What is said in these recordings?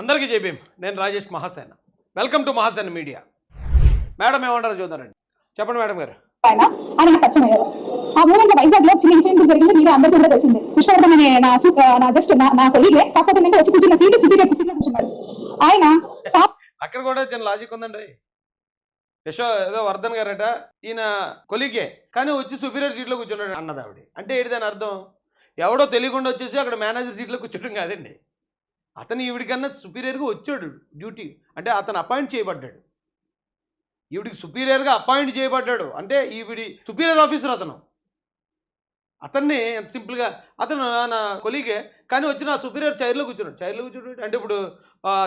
అందరికీ జైభీం. నేను Rajesh Mahasena. Welcome to Mahasena media. Madam ఏమంటారో చూద్దారండి. చెప్పండి మేడం గారు. ఆయన పరిచయం ఆ మూమెంట్ వైజాగ్ లో చిన్న ఇన్సిడెంట్ జరిగింది. మీరు అందరికీ కూడా తెలిసింది. విష్ణువర్ధన్ అనే నా జస్ట్ నా కొలీగే కాకపోతే నేను వచ్చి కూర్చున్న సీట్ సుపీరియర్ సీట్ లో కూర్చున్నాడు ఆయన. అక్కడ కూడా చిన్న లాజిక్ ఉందండి. ఏదో వర్ధన్ గారట ఈయన కొలీగే కానీ వచ్చి సుపీరియర్ సీట్లో కూర్చున్నాడు అన్నది ఆవిడ. అంటే ఏంటి దాని అర్థం? ఎవడో తెలియకుండా వచ్చేసి అక్కడ మేనేజర్ సీట్లో కూర్చోడం కాదండి. అతను ఈవిడికన్నా సుపీరియర్గా వచ్చాడు డ్యూటీ. అంటే అతను అపాయింట్ చేయబడ్డాడు. ఈవిడికి సుపీరియర్గా అపాయింట్ చేయబడ్డాడు అంటే ఈవిడి సుపీరియర్ ఆఫీసర్ అతను. అతన్ని ఎంత సింపుల్గా అతను నా కొలీగే కానీ వచ్చి నా సుపీరియర్ చైర్లో కూర్చున్నాడు. అంటే ఇప్పుడు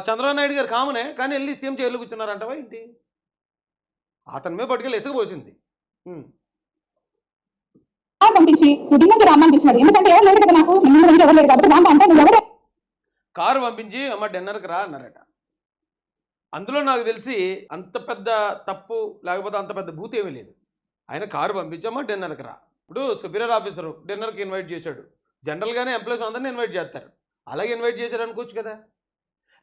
చంద్రబాబు నాయుడు గారు కామనే కానీ వెళ్ళి సీఎం చైర్లో కూర్చున్నారంటవా ఏంటి? అతని మీద పట్టుకెళ్ళి ఇసుకపోసింది. పంపించి ఎందుకంటే ఎవరు లేరు కదా, నాకు ఎవరు లేరు కాబట్టి అంటే నువ్వు ఎవరు కారు పంపించి అమ్మ డిన్నర్కి రా అన్నారట. అందులో నాకు తెలిసి అంత పెద్ద తప్పు లేకపోతే అంత పెద్ద భూతి ఏమీ లేదు. ఆయన కారు పంపించి అమ్మ డిన్నర్కి రా. ఇప్పుడు సుపీరియర్ ఆఫీసరు డిన్నర్కి ఇన్వైట్ చేశాడు. జనరల్గానే ఎంప్లాయీస్ అందరినీ ఇన్వైట్ చేస్తారు. అలాగే ఇన్వైట్ చేశారు అనుకోవచ్చు కదా.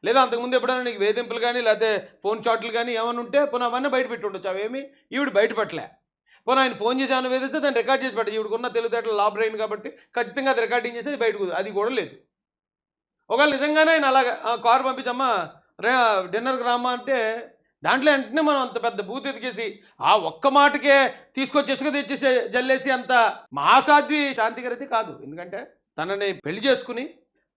లేదా అంతకుముందు ఎప్పుడైనా నీకు వేధింపులు కానీ లేకపోతే ఫోన్ చాట్లు కానీ ఏమైనా ఉంటే పునః అవన్నీ బయట పెట్టి ఉండొచ్చు. అవేమి ఈవిడ బయటపెట్టలే. పోనీ ఆయన ఫోన్ చేసి ఏమైనా వేధిస్తే దాన్ని రికార్డ్ చేసి పెట్టచ్చు. ఈవిడకున్న తెలివితేటలు లా బ్రెయిన్ కాబట్టి ఖచ్చితంగా అది రికార్డింగ్ చేసి బయటకు అది కూడా లేదు. ఒకవేళ నిజంగానే ఆయన అలాగా కారు పంపించమ్మా డిన్నర్కి రామ్మా అంటే దాంట్లో వెంటనే మనం అంత పెద్ద బూత్ ఎతికేసి ఆ ఒక్క మాటకే తీసుకొచ్చి ఇసుక తెచ్చేసి జల్లేసి అంత మహాసాధ్వి శాంతికరైతే కాదు. ఎందుకంటే తనని పెళ్లి చేసుకుని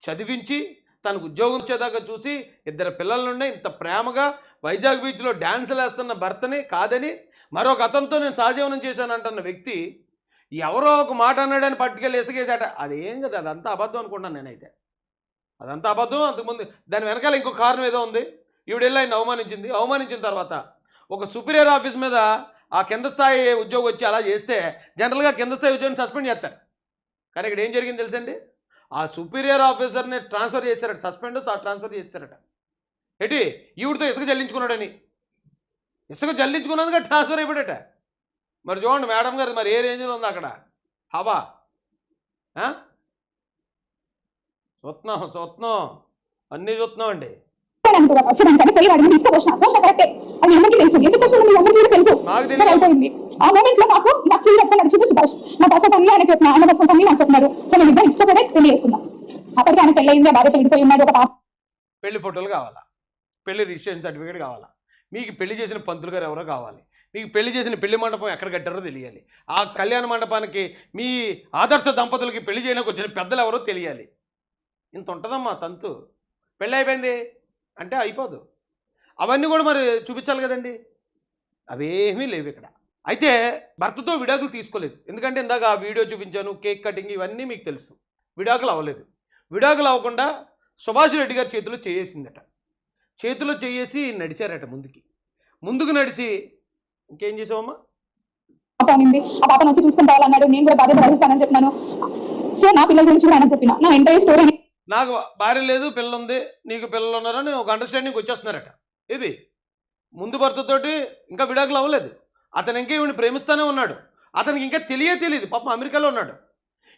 చదివించి తనకు ఉద్యోగం వచ్చేదాకా చూసి 2 పిల్లలుండే ఇంత ప్రేమగా వైజాగ్ బీచ్లో డ్యాన్సులు వేస్తున్న భర్తని కాదని మరొక అతనితో నేను సహజీవనం చేశానంటున్న వ్యక్తి ఎవరో ఒక మాట అన్నాడని పట్టుకెళ్ళి ఇసుకేసాట. అదేం కదా, అదంతా అబద్ధం అనుకుంటాను నేనైతే. అదంతా అబద్ధం. అంతకుముందు దాని వెనకాల ఇంకో కారణం ఏదో ఉంది. ఈవిడెళ్ళి ఆయన అవమానించిన తర్వాత ఒక సుపీరియర్ ఆఫీస్ మీద ఆ కింద స్థాయి ఉద్యోగం వచ్చి అలా చేస్తే జనరల్గా కింద స్థాయి ఉద్యోగం సస్పెండ్ చేస్తారు. కానీ ఇక్కడ ఏం జరిగింది తెలుసండి, ఆ సుపీరియర్ ఆఫీసర్ని ట్రాన్స్ఫర్ చేశారట. ట్రాన్స్ఫర్ చేశారట. ఏంటి ఈవిడితో ఇసుక జల్లించుకున్నాడని. ఇసుక జల్లించుకున్నందుకు ట్రాన్స్ఫర్ అయిపోయాడట. మరి చూడండి మేడం గారు మరి ఏ రేంజ్లో ఉంది అక్కడ హవా. చూస్తున్నాం అన్నీ చూస్తున్నాం అండి. ఆ మూమెంట్ లో నాకు నచ్చింది నడిచింది సుభాష్. నా బస్సెస్ అన్ని ఆయన చెప్తున్నా, ఆయన బస్సెస్ అన్ని నాకు చెప్తున్నాడు. సో నేను ఇద్దరు ఇష్టపడే పెళ్లి చేసుకున్నాం. అప్పటికి ఆయన పెళ్లి అయింది, భార్యతో విడిపోయి ఉన్నాడు. ఒక పెళ్లి ఫోటోలు కావాలా, పెళ్లి రిజిస్ట్రేషన్ సర్టిఫికేట్ కావాలా, మీకు పెళ్లి చేసిన పంతులు గారు ఎవరో కావాలి, మీకు పెళ్లి చేసిన పెళ్లి మండపం ఎక్కడ కట్టారో తెలియాలి, ఆ కళ్యాణ మండపానికి మీ ఆదర్శ దంపతులకి పెళ్లి చేయడానికి వచ్చిన పెద్దలు ఎవరో తెలియాలి. ఇంత ఉంటుందమ్మా తంతు. పెళ్ళి అయిపోయింది అంటే అయిపోదు. అవన్నీ కూడా మరి చూపించాలి కదండి. అవేమీ లేవు ఇక్కడ. అయితే భర్తతో విడాకులు తీసుకోలేదు. ఎందుకంటే ఇందాక ఆ వీడియో చూపించాను, కేక్ కటింగ్ ఇవన్నీ మీకు తెలుసు. విడాకులు అవ్వలేదు. విడాకులు అవ్వకుండా సుభాష్ రెడ్డి గారి చేతిలో చేసిందట. చేతిలో చేసి నడిచారట ముందుకు నడిచి ఇంకేం చేసావమ్మా? ఆ పాపను వచ్చి చూసుకుని రావాలన్నాడు. నేను కూడా బాధ్యత వహిస్తానని చెప్పినాను. సో నా పిల్లల గురించి కూడా ఆయన చెప్పిన నా ఎంటైర్ స్టోరీ. నాకు భార్య లేదు, పిల్లలు ఉంది, నీకు పిల్లలు ఉన్నారని ఒక అండర్స్టాండింగ్ వచ్చేస్తున్నారట. ఇది ముందు భర్తతోటి ఇంకా విడాకులు అవ్వలేదు. అతను ఇంకా ఈవిని ప్రేమిస్తూనే ఉన్నాడు. అతనికి ఇంకా తెలియదు. పాపం అమెరికాలో ఉన్నాడు.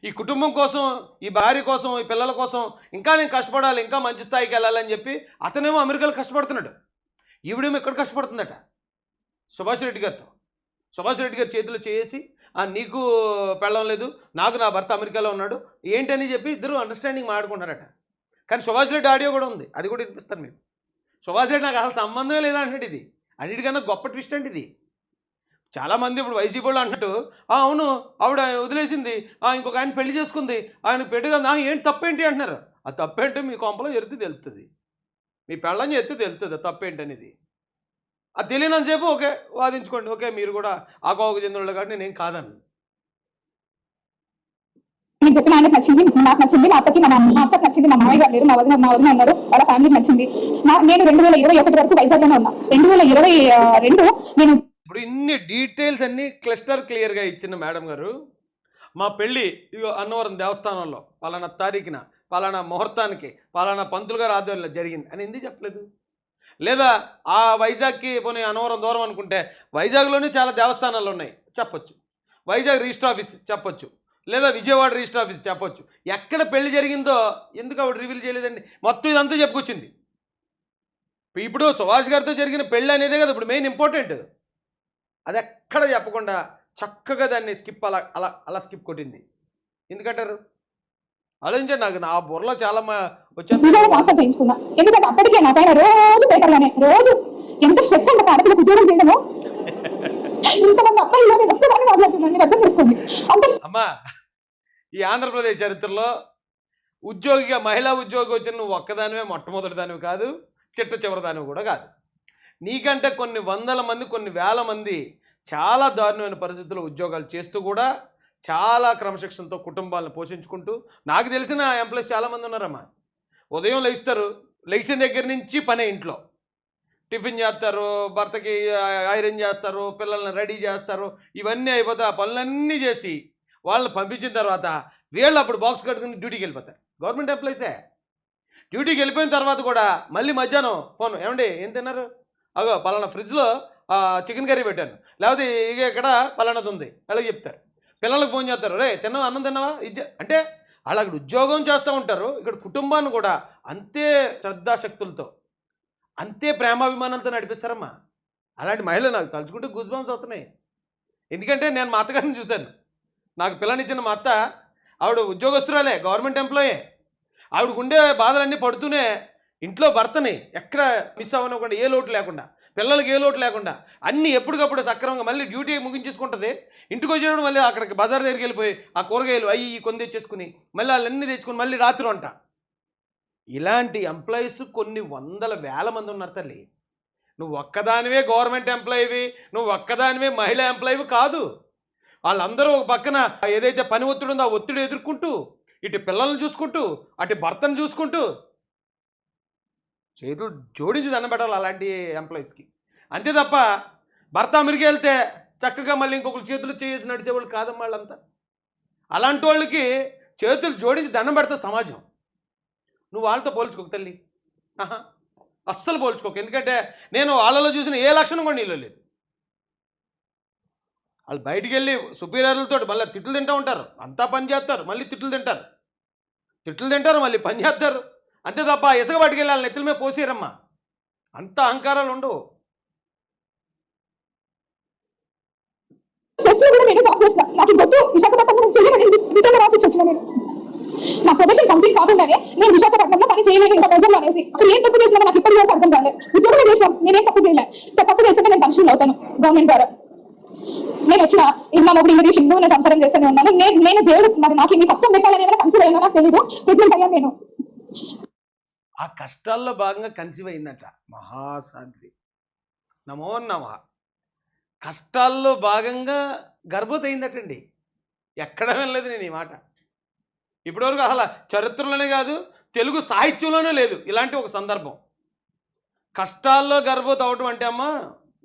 ఈ కుటుంబం కోసం, ఈ భార్య కోసం, ఈ పిల్లల కోసం ఇంకా నేను కష్టపడాలి, ఇంకా మంచి స్థాయికి వెళ్ళాలని చెప్పి అతనేమో అమెరికాలో కష్టపడుతున్నాడు. ఈవిడేమో ఇక్కడ కష్టపడుతుందట సుభాష్ రెడ్డి గారితో. సుభాష్ రెడ్డి గారి చేతిలో చేసి నీకు పెళ్ళం లేదు, నాకు నా భర్త అమెరికాలో ఉన్నాడు ఏంటని చెప్పి ఇద్దరు అండర్స్టాండింగ్ మాట్లాడుకుంటారట. కానీ సుభాష్ రెడ్డి ఆడియో కూడా ఉంది, అది కూడా వినిపిస్తాను మీకు. సుభాష్ రెడ్డి నాకు అసలు సంబంధమే లేదా అంటాడు. ఇది అన్నిటికన్నా గొప్ప ట్విస్ట్ అంటే ఇది. చాలామంది ఇప్పుడు వైసీపీ వాళ్ళు అంటూ అవును ఆవిడ వదిలేసింది, ఇంకొక ఆయన పెళ్లి చేసుకుంది, ఆయన పెట్టుగా ఏంటి తప్పేంటి అంటున్నారు. ఆ తప్పేంటి మీ కొంపలో చెప్తే తెలుస్తుంది, మీ పెళ్ళని చెప్తే తెలుస్తుంది తప్పేంటి అనేది. అది తెలియనంతసేపు ఓకే వాదించుకోండి, ఓకే మీరు కూడా ఆ కోవకు చెందిన కాబట్టి నేనేం కాదన్ను. చెప్పిన ఆయనకు నచ్చింది, నాకు నచ్చింది, మా అత్తకి మా అత్తకి నచ్చింది, మా మామయ్య గారు లేరు, మా వదిన ఉన్నారు, వాళ్ళ ఫ్యామిలీకి నచ్చింది. నేను 2021 వరకు వైజాగ్లోనే ఉన్నా. 2022 నేను ఇప్పుడు ఇన్ని డీటెయిల్స్ అన్నీ క్లియర్గా ఇచ్చిన మేడం గారు మా పెళ్ళి అన్నవరం దేవస్థానంలో పలానా తారీఖున పలానా ముహూర్తానికి పలానా పంతులు గారు ఆధ్వర్యంలో జరిగింది అని ఎందుకు చెప్పలేదు? లేదా ఆ వైజాగ్కి పోనీ అన్నవరం దూరం అనుకుంటే వైజాగ్లోనే చాలా దేవస్థానాలు ఉన్నాయి చెప్పొచ్చు, వైజాగ్ రిజిస్టర్ ఆఫీస్ చెప్పొచ్చు, లేదా విజయవాడ రిజిస్టర్ ఆఫీస్ చెప్పొచ్చు. ఎక్కడ పెళ్లి జరిగిందో ఎందుకు ఆవిడ రివీల్ చేయలేదండి? మొత్తం ఇదంతా చెప్పుకొచ్చింది. ఇప్పుడు సుభాష్ గారితో జరిగిన పెళ్ళి అనేదే కదా ఇప్పుడు మెయిన్ ఇంపార్టెంట్. అది ఎక్కడ చెప్పకుండా చక్కగా దాన్ని స్కిప్ అలా అలా అలా స్కిప్ కొట్టింది. ఎందుకంటారు? ఆలోచించండి. నాకు నా బుర్రలో చాలా వచ్చేది. ట్రాన్స్ఫర్ చేయించుకున్నా, ఎందుకంటే అప్పటికే నా పైన రోజు పేపర్లోనే రోజు ఎంత స్ట్రెస్ అంటే ఆడపిల్లకి ఉద్యోగం చేయడము. ఇంతమంది అబ్బాయిలో నేను ఒక్కదాన్ని మాట్లాడుతున్నాను, నేను అర్థం చేసుకోండి. అంత అమ్మా, ఈ ఆంధ్రప్రదేశ్ చరిత్రలో ఉద్యోగిగా మహిళా ఉద్యోగి వచ్చిన నువ్వు ఒక్కదానివే మొట్టమొదటి దానివి కాదు, చిట్ట చివరి దానివి కూడా కాదు. నీకంటే కొన్ని వందల మంది, కొన్ని వేల మంది చాలా దారుణమైన పరిస్థితుల్లో ఉద్యోగాలు చేస్తూ కూడా చాలా క్రమశిక్షణతో కుటుంబాలను పోషించుకుంటూ, నాకు తెలిసిన ఎంప్లాయీస్ చాలామంది ఉన్నారమ్మా. ఉదయం లేస్తారు, లేచిన దగ్గర నుంచి పనే ఇంట్లో. టిఫిన్ చేస్తారు, భర్తకి ఐరన్ చేస్తారు, పిల్లల్ని రెడీ చేస్తారు, ఇవన్నీ అయిపోతే ఆ పనులన్నీ చేసి వాళ్ళని పంపించిన తర్వాత వీళ్ళు అప్పుడు బాక్స్ కట్టుకుని డ్యూటీకి వెళ్ళిపోతారు. గవర్నమెంట్ ఎంప్లాయీసే. డ్యూటీకి వెళ్ళిపోయిన తర్వాత కూడా మళ్ళీ మధ్యాహ్నం ఫోన్, ఏమండి ఏం తిన్నారు? అగో పలానా ఫ్రిడ్జ్లో చికెన్ కర్రీ పెట్టాను, లేకపోతే ఇక ఇక్కడ పలానాది ఉంది, అలాగే చెప్తారు. పిల్లలకు ఫోన్ చేస్తారు, రే తిన్నావా, అన్నం తిన్నావా, ఇది అంటే అలా అక్కడ ఉద్యోగం చేస్తూ ఉంటారు. ఇక్కడ కుటుంబాన్ని కూడా అంతే శ్రద్ధాశక్తులతో, అంతే ప్రేమాభిమానాలతో నడిపిస్తారమ్మా. అలాంటి మహిళలు నాకు తలుచుకుంటే గూస్ బంప్స్ అవుతున్నాయి. ఎందుకంటే నేను మా అత్తగారిని చూశాను. నాకు పిల్లనిచ్చిన మా అత్త, ఆవిడ ఉద్యోగస్తురాలే, గవర్నమెంట్ ఎంప్లాయే. ఆవిడకు ఉండే బాధలన్నీ పడుతూనే ఇంట్లో భర్తని ఎక్కడ మిస్ అవ్వనివ్వకుండా, ఏ లోటు లేకుండా, పిల్లలకి ఏ లోటు లేకుండా అన్నీ ఎప్పటికప్పుడు సక్రమంగా మళ్ళీ డ్యూటీ ముగించేసుకుంటుంది. ఇంటికి వచ్చేటప్పుడు మళ్ళీ అక్కడికి బజార్ దగ్గరికి వెళ్ళిపోయి ఆ కూరగాయలు అవి కొన్ని తెచ్చేసుకుని మళ్ళీ వాళ్ళన్నీ తెచ్చుకుని మళ్ళీ రాత్రి వంట. ఇలాంటి ఎంప్లాయీస్ కొన్ని వందల వేల మంది ఉన్నారు తల్లి. నువ్వు ఒక్కదానివే గవర్నమెంట్ ఎంప్లాయీవి, నువ్వు ఒక్కదానివే మహిళా ఎంప్లాయీవి కాదు. వాళ్ళందరూ ఒక పక్కన ఏదైతే పని ఒత్తిడి ఉందో ఆ ఒత్తిడి ఎదుర్కొంటూ, ఇటు పిల్లల్ని చూసుకుంటూ, అటు భర్తను చూసుకుంటూ చేతులు జోడించి దండం పెట్టాలి అలాంటి ఎంప్లాయీస్కి. అంతే తప్ప భర్త అమెరికా వెళ్తే చక్కగా మళ్ళీ ఇంకొకరు చేతులు చేసి నడిచేవాళ్ళు కాదమ్మా వాళ్ళంతా. అలాంటి వాళ్ళకి చేతులు జోడించి దండం పెడతా సమాజం. నువ్వు వాళ్ళతో పోల్చుకోకు తల్లి, అస్సలు పోల్చుకోకు. ఎందుకంటే నేను వాళ్ళలో చూసిన ఏ లక్షణం కూడా నీళ్ళు లేదు. వాళ్ళు బయటికి వెళ్ళి సుపీరియర్లతో మళ్ళీ తిట్లు తింటూ ఉంటారు, అంతా పని చేస్తారు, మళ్ళీ తిట్లు తింటారు, మళ్ళీ పని చేస్తారు. అంతే తప్ప ఇసుక పట్టుకెళ్ళి వాళ్ళ నెత్తుల మీద పోసేరమ్మా. అంత అహంకారాలు ఉండవు. నా ప్రొఫెషన్ కంప్లీట్ కాకుండానే నేను విశాఖపట్నంలో పని చేయలేదు ఇంకా ప్రజలు అనేసి అక్కడ ఏం తప్పు చేసినా నాకు ఇప్పటి వరకు అర్థం కాలేదు. ఉద్యోగం చేసాం, నేనేం తప్పు చేయలేదు. సార్ తప్పు చేస్తే నేను కన్సిడర్ అవుతాను గవర్నమెంట్ ద్వారా. నేను వచ్చిన ఇంకా మొబైల్ ఇంగ్లీష్ హిందూ నేను సంసారం చేస్తూనే ఉన్నాను. నేను దేవుడు మరి నాకు ఇన్ని కష్టం పెట్టాలని ఏమైనా కన్సిడర్ అయినా నాకు తెలీదు. ప్రెగ్నెంట్ అయ్యాను నేను. ఆ కష్టాల్లో భాగంగా కన్సీవ్ అయిందట మహాసాధ్వి. నమో నమః. కష్టాల్లో భాగంగా గర్భవతి అయిందటండి. ఎక్కడ వెళ్ళలేదు నేను ఈ మాట. ఇప్పటివరకు అసలు చరిత్రలోనే కాదు, తెలుగు సాహిత్యంలోనే లేదు ఇలాంటి ఒక సందర్భం. కష్టాల్లో గర్భవతి అవటం అంటే అమ్మా,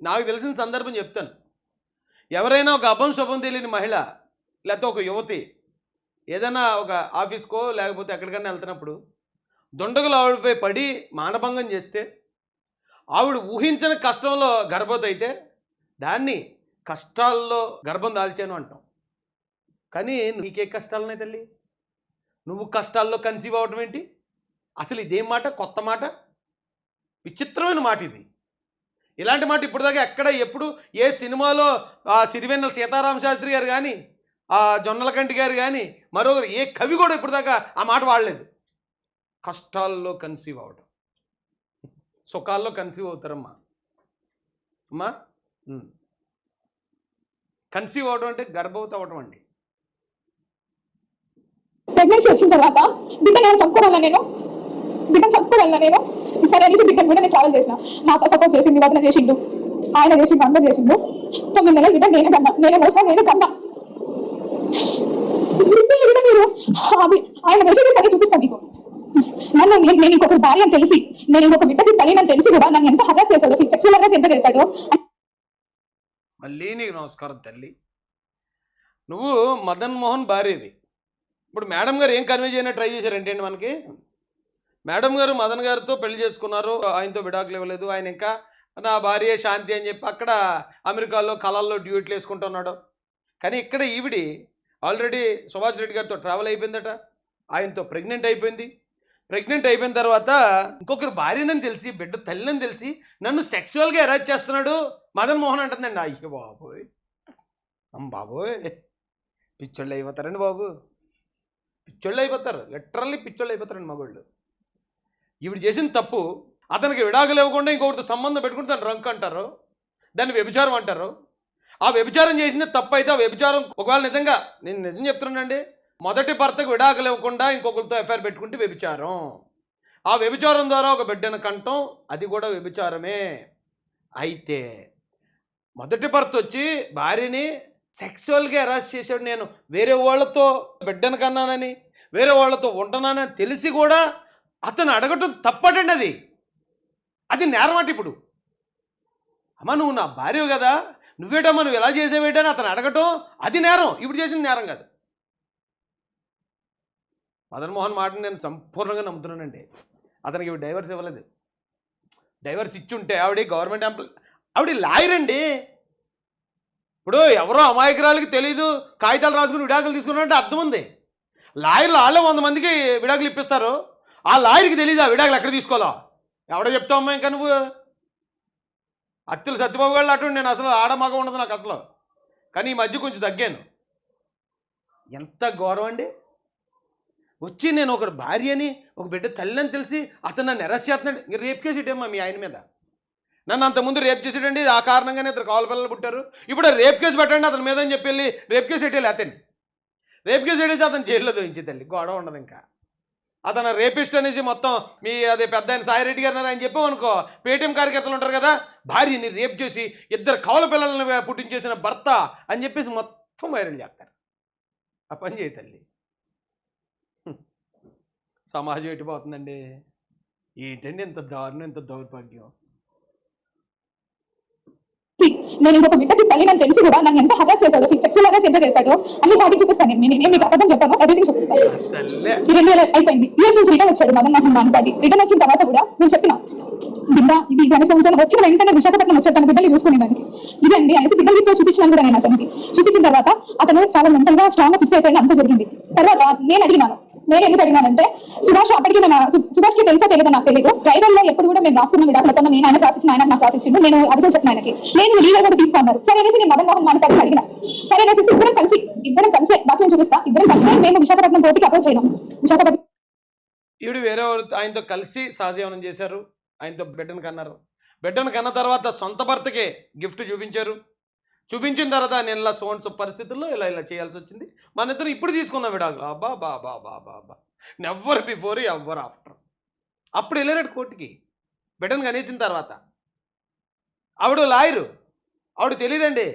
నాకు తెలిసిన సందర్భం చెప్తాను. ఎవరైనా ఒక అభం శుభం తెలియని మహిళ లేకపోతే ఒక యువతి ఏదైనా ఒక ఆఫీస్కో లేకపోతే ఎక్కడికైనా వెళ్తున్నప్పుడు దుండగులు ఆవిడపై పడి మానభంగం చేస్తే, ఆవిడ ఊహించని కష్టంలో గర్భవతి అయితే దాన్ని కష్టాల్లో గర్భం దాల్చాను అంటాం. కానీ నీకే కష్టాలున్నాయి తల్లి, నువ్వు కష్టాల్లో కన్సీవ్ అవ్వడం ఏంటి? అసలు ఇదేం మాట, కొత్త మాట, విచిత్రమైన మాట ఇది. ఇలాంటి మాట ఇప్పటిదాకా ఎక్కడ ఎప్పుడు ఏ సినిమాలో సిరివెన్నెల సీతారామ శాస్త్రి గారు కానీ, జొన్నలకంటి గారు కానీ, మరొకరు ఏ కవి కూడా ఇప్పటిదాకా ఆ మాట వాడలేదు. కష్టాల్లో కన్సీవ్ అవ్వడం, సుఖాల్లో కన్సీవ్ అవుతారమ్మా. అమ్మా, కన్సీవ్ అవ్వడం అంటే గర్భవతి అవ్వడం అండి. ప్రెగ్నెన్సీ వచ్చిన తర్వాత బిడ్డను చంపుకోవాలన్నా నేను సరే అనేసి బిడ్డను కూడా నేను ట్రావెల్ చేసిన. నాకు సపోర్ట్ చేసింది, వదిన చేసిండు, ఆయన చేసిండు, అందరూ చేసిండు. 9 నెలల బిడ్డ నేనే కన్నా, నేనే మోసా, నేనే కన్నా. మీరు ఆయన మెసేజెస్ అని చూపిస్తాను మీకు. నన్ను నేను ఇంకొక భార్య అని తెలిసి, నేను ఇంకొక బిడ్డకి తల్లిని తెలిసి కూడా నన్ను ఎంత హరాస్ చేశాడో, సెక్సువల్ హరాస్ ఎంత చేశాడో. మళ్ళీ నీకు నమస్కారం తల్లి. నువ్వు మదన్ మోహన్ భార్యవి. ఇప్పుడు మేడం గారు ఏం కన్వే చేయడానికి ట్రై చేశారంటే అండి, మనకి మేడం గారు మదన్ గారితో పెళ్లి చేసుకున్నారు, ఆయనతో విడాకులు ఇవ్వలేదు, ఆయన ఇంకా నా భార్య శాంతి అని చెప్పి అక్కడ అమెరికాలో కళల్లో డ్యూట్లు వేసుకుంటున్నాడు. కానీ ఇక్కడ ఈవిడి ఆల్రెడీ సుభాష్ రెడ్డి గారితో ట్రావెల్ అయిపోయిందట, ఆయనతో ప్రెగ్నెంట్ అయిపోయింది. ప్రెగ్నెంట్ అయిపోయిన తర్వాత ఇంకొకరు భార్యనని తెలిసి బిడ్డ తల్లినని తెలిసి నన్ను సెక్సువల్గా అరెస్ట్ చేస్తున్నాడు మదన్ మోహన్ అంటుందండి. అయ్యో బాబోయ్, బాబోయ్, పిచ్చోళ్ళు అయిపోతారండి బాబు, పిచ్చోళ్ళు అయిపోతారు, లిటరల్లీ పిచ్చోళ్ళు అయిపోతారండి మగోళ్ళు. ఈవిడ చేసిన తప్పు, అతనికి విడాకులు ఇవ్వకుండా ఇంకొకరితో సంబంధం పెట్టుకుంటే దాన్ని రంకు అంటారు, దాన్ని వ్యభిచారం అంటారు. ఆ వ్యభిచారం చేసిన తప్పు అయితే ఆ వ్యభిచారం ఒకవేళ నిజంగా, నేను నిజం చెప్తున్నానండి, మొదటి భర్తకు విడాకులు ఇవ్వకుండా ఇంకొకరితో ఎఫ్ఐఆర్ పెట్టుకుంటే వ్యభిచారం. ఆ వ్యభిచారం ద్వారా ఒక బిడ్డను కంటం, అది కూడా వ్యభిచారమే. అయితే మొదటి భర్త వచ్చి భార్యని సెక్సువల్గా అరెస్ట్ చేశాడు, నేను వేరే వాళ్ళతో బిడ్డను కన్నానని వేరే వాళ్ళతో ఉంటున్నానని తెలిసి కూడా అతను అడగటం తప్పటండి. అది అది నేరం అట. ఇప్పుడు అమ్మ నువ్వు నా భార్య కదా, నువ్వేటమ్మా నువ్వు ఎలా చేసేవేటని అతను అడగటం అది నేరం. ఇప్పుడు చేసింది నేరం కాదు. మదన్ మోహన్ మాటను నేను సంపూర్ణంగా నమ్ముతున్నానండి. అతనికి ఇవి డైవర్స్ ఇవ్వలేదు. డైవర్స్ ఇచ్చి ఉంటే ఆవిడ గవర్నమెంట్ ఎంప్లాయ్, ఆవిడ లాయర్ అండి. ఇప్పుడు ఎవరో అమాయకురాలకి తెలీదు కాగితాలు రాసుకుని విడాకులు తీసుకున్నారంటే అర్థం ఉంది. లాయర్లు వాళ్ళే 100 మందికి విడాకులు ఇప్పిస్తారు, ఆ లాయర్కి తెలియదు ఆ విడాకులు ఎక్కడ తీసుకోవాలో. ఎవడో చెప్తావమ్మా ఇంకా నువ్వు. అత్తులు సత్యబాబు గారు అటు నేను అసలు ఆడమగ ఉండదు నాకు అసలు, కానీ ఈ మధ్య కొంచెం తగ్గాను. ఎంత గౌరవం అండి. వచ్చి నేను ఒక భార్యని ఒక బిడ్డ తల్లిని తెలిసి అతను నన్ను అరెస్ట్ చేస్తున్నాడు. రేప్ కేసు ఇటమ్మా మీ ఆయన మీద. నన్ను అంతకుముందు రేప్ చేసాడండి, ఆ కారణంగానే ఇద్దరు కావాలి పిల్లలు పుట్టారు. ఇప్పుడు రేప్ కేసు పెట్టండి అతని మీద అని చెప్పి వెళ్ళి రేప్ కేసు పెట్టేయాలి. అతన్ని రేప్ కేసు పెట్టేసి అతను జైల్లో దోయించి తల్లి గొడవ ఉండదు. ఇంకా అతను రేపిస్ట్ అనేసి మొత్తం మీ అదే పెద్ద ఆయన సాయిరెడ్డి గారు అని చెప్పామనుకో, పేటీఎం కార్యకర్తలు ఉంటారు కదా, భార్యని రేప్ చేసి ఇద్దరు కవల పిల్లలను పుట్టించేసిన భర్త అని చెప్పేసి మొత్తం వైరల్ చేస్తారు. ఆ పని చేయి తల్లి. సమాజం ఎటుపోతుందండి. ఏంటండి ఇంత దారుణం, ఇంత దౌర్భాగ్యం. నేను ఇంకొక బిడ్డకి తల్లి అని తెలిసి కూడా నన్ను ఎంత హరాస్ చేశాడో, సెక్సువల్ హరాస్ ఎంత చేశాడో అన్ని చాటి చూపిస్తాను. నేను మీకు అబద్ధం చెప్పాను, ఎవ్రీథింగ్ చూపిస్తాను. ఈ 2 నెలలు అయిపోయింది, యూఎస్ నుంచి రిటర్న్ వచ్చాడు మదన్ మోహన్ మానపాటి. రిటర్న్ వచ్చిన తర్వాత కూడా నేను చెప్పిన బిడ్డ ఇది ఘన సంవత్సరం వచ్చిన వెంటనే విశాఖపట్నం వచ్చాడు తన బిడ్డలు చూసుకునే దానికి. ఇదండి అనేసి బిడ్డలు తీసుకొని చూపించినాను కూడా నేను అతనికి. చూపించిన తర్వాత అతను చాలా మెంటల్ గా స్ట్రాంగ్ గా ఫిక్స్ అయిపోయిన అంత జరిగింది. తర్వాత నేను అడిగినాను, నేను ఎందుకు అడిగినానంటే సుభాష్ అప్పటికి సుభాష్ కి తెలుసా తెలియదు నాకు తెలియదు. డ్రైవర్ లో ఎప్పుడు కూడా మేము రాసుకున్న విడాకులతో నేను ఆయన రాసిచ్చిన ఆయన నాకు రాసిచ్చిండు, నేను అది కూడా చెప్పిన ఆయనకి. నేను లీగల్ కూడా తీసుకున్నారు. సరే అనేసి నేను మదన్ మోహన్ మానపాటి అడిగిన. సరే అనేసి ఇద్దరం కలిసి డాక్యుమెంట్ చూపిస్తా, ఇద్దరం కలిసి మేము విశాఖపట్నం కోర్టుకి అప్రోచ్ అయినాం. విశాఖపట్నం ఈవిడ వేరే ఆయనతో కలిసి సహజీవనం చేశారు, ఆయనతో బిడ్డను కన్నారు. బిడ్డను కన్న తర్వాత సొంత భర్తకే గిఫ్ట్ చూపించారు. చూపించిన తర్వాత నేను ఇలా సోన్స్ పరిస్థితుల్లో ఇలా ఇలా చేయాల్సి వచ్చింది, మన ఇద్దరు ఇప్పుడు తీసుకుందాం విడాకులు. అబ్బా బా బా బా బా బా, నెవ్వర్ బిఫోర్ ఎవర్ ఆఫ్టర్. అప్పుడు వెళ్ళాడు కోర్టుకి బిడ్డను కనేసిన తర్వాత. ఆవిడ లాయరు, ఆవిడ తెలియదండి.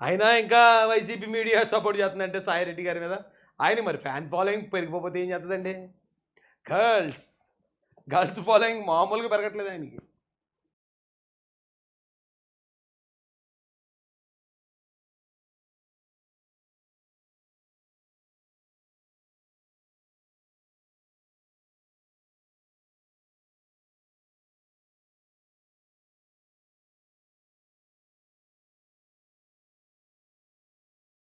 అయినా ఇంకా వైసీపీ మీడియా సపోర్ట్ చేస్తుందంటే సాయిరెడ్డి గారి మీద. ఆయన మరి ఫ్యాన్ ఫాలోయింగ్ పెరిగిపోతే ఏం చేస్తుందండి. గర్ల్స్ ఫాలోయింగ్ మామూలుగా పెరగట్లేదు ఆయనకి.